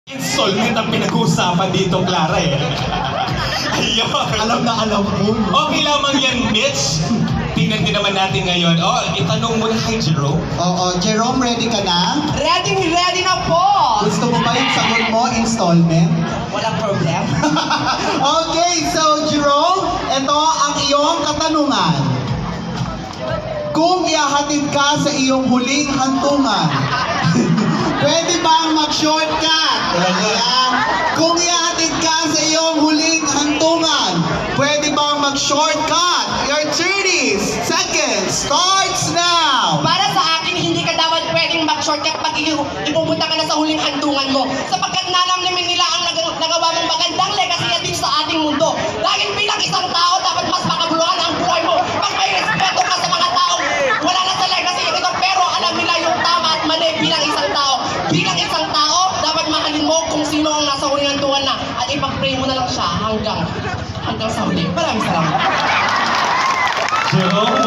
Installment ang pinag-uusapan dito, Clara eh. Ayun. Alam na alam mo. Okay lamang yan, Mitch. Tingnan din naman natin ngayon. Oh, itanong mo na kay Jerome. Oo, Jerome, ready ka na? Ready na po! Gusto mo ba yung sagot mo, installment? Walang problem. Okay, so Jerome, ito ang iyong katanungan. Kung ihahatid ka sa iyong huling hantungan, pwede bang mag-shortcut? Ayan. Kung ihahatid ka sa iyong huling hantungan, pwede bang mag-shortcut? Your 30 seconds starts now! Para sa akin, hindi ka dapat pwedeng mag-shortcut pag ipupunta ka na sa huling handungan mo. Sapagkat nalamnamin nila ang nagawa mong magandang legacy din sa ating mundo. Dahil bilang isang tao, dapat mas makabuluhan ang buhay mo. Pag may respeto ka sa mga taong wala na sa legacy ito, pero alam nila yung tama at mali bilang isang tao. Bilang isang tao, dapat mahalin mo kung sino ang nasa huling handungan na at ipag-pray mo na lang siya hanggang sa huli. Maraming salamat. Jerome,